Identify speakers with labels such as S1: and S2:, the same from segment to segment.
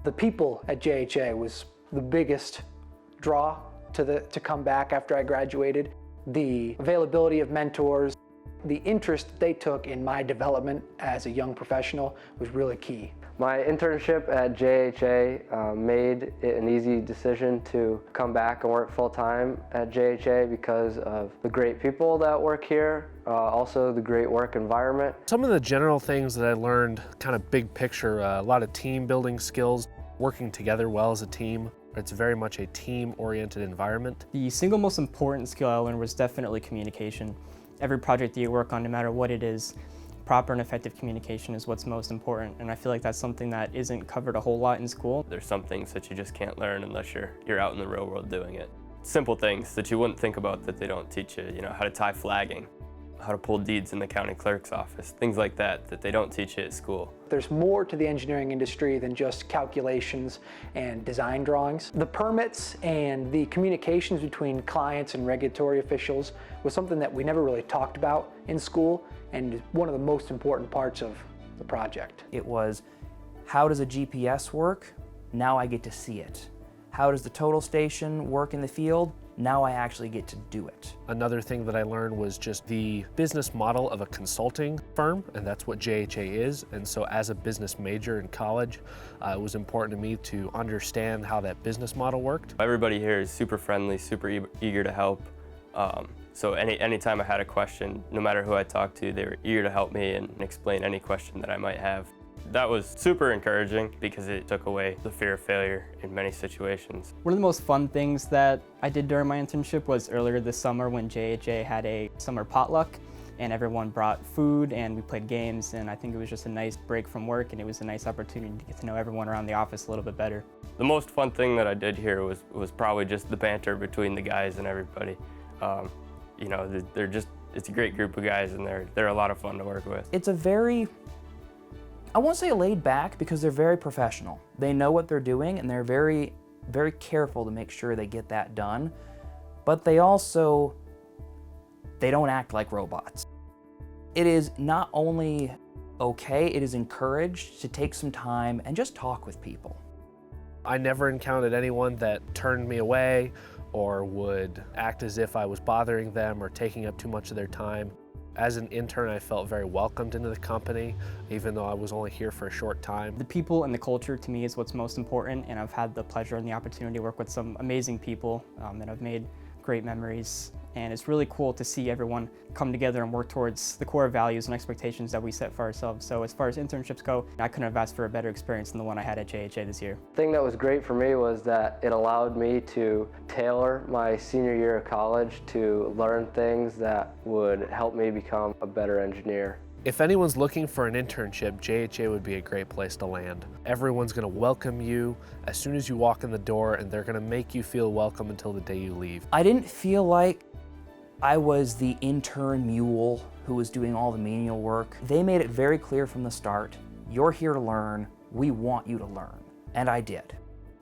S1: The people at JHA was the biggest draw to come back after I graduated. The availability of mentors, the interest they took in my development as a young professional was really key.
S2: My internship at JHA made it an easy decision to come back and work full-time at JHA because of the great people that work here, also the great work environment.
S3: Some of the general things that I learned, kind of big picture, a lot of team building skills, working together well as a team. It's very much a team-oriented environment.
S4: The single most important skill I learned was definitely communication. Every project that you work on, no matter what it is, proper and effective communication is what's most important, and I feel like that's something that isn't covered a whole lot in school.
S5: There's some things that you just can't learn unless you're out in the real world doing it. Simple things that you wouldn't think about that they don't teach you, how to tie flagging, how to pull deeds in the county clerk's office, things like that they don't teach you at school.
S1: There's more to the engineering industry than just calculations and design drawings. The permits and the communications between clients and regulatory officials was something that we never really talked about in school, and one of the most important parts of the project.
S6: It was, how does a GPS work? Now I get to see it. How does the total station work in the field? Now I actually get to do it.
S3: Another thing that I learned was just the business model of a consulting firm, and that's what JHA is. And so as a business major in college, it was important to me to understand how that business model worked.
S5: Everybody here is super friendly, super eager to help. So anytime I had a question, no matter who I talked to, they were eager to help me and explain any question that I might have. That was super encouraging because it took away the fear of failure in many situations.
S4: One of the most fun things that I did during my internship was earlier this summer when JHA had a summer potluck and everyone brought food and we played games, and I think it was just a nice break from work and it was a nice opportunity to get to know everyone around the office a little bit better.
S5: The most fun thing that I did here was probably just the banter between the guys and everybody. It's a great group of guys and they're a lot of fun to work with.
S6: It's a very, I won't say laid back because they're very professional. They know what they're doing and they're very, very careful to make sure they get that done. But they don't act like robots. It is not only okay, it is encouraged to take some time and just talk with people.
S3: I never encountered anyone that turned me away or would act as if I was bothering them or taking up too much of their time. As an intern, I felt very welcomed into the company, even though I was only here for a short time.
S4: The people and the culture to me is what's most important, and I've had the pleasure and the opportunity to work with some amazing people, and I've made great memories. And it's really cool to see everyone come together and work towards the core values and expectations that we set for ourselves. So as far as internships go, I couldn't have asked for a better experience than the one I had at JHA this year.
S2: The thing that was great for me was that it allowed me to tailor my senior year of college to learn things that would help me become a better engineer.
S3: If anyone's looking for an internship, JHA would be a great place to land. Everyone's going to welcome you as soon as you walk in the door, and they're going to make you feel welcome until the day you leave.
S6: I didn't feel like I was the intern mule who was doing all the menial work. They made it very clear from the start, you're here to learn, we want you to learn. And I did.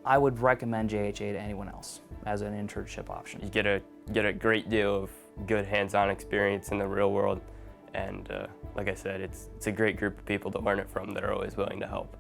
S6: I would recommend JHA to anyone else as an internship option.
S5: You get a great deal of good hands-on experience in the real world, and like I said, it's a great group of people to learn it from that are always willing to help.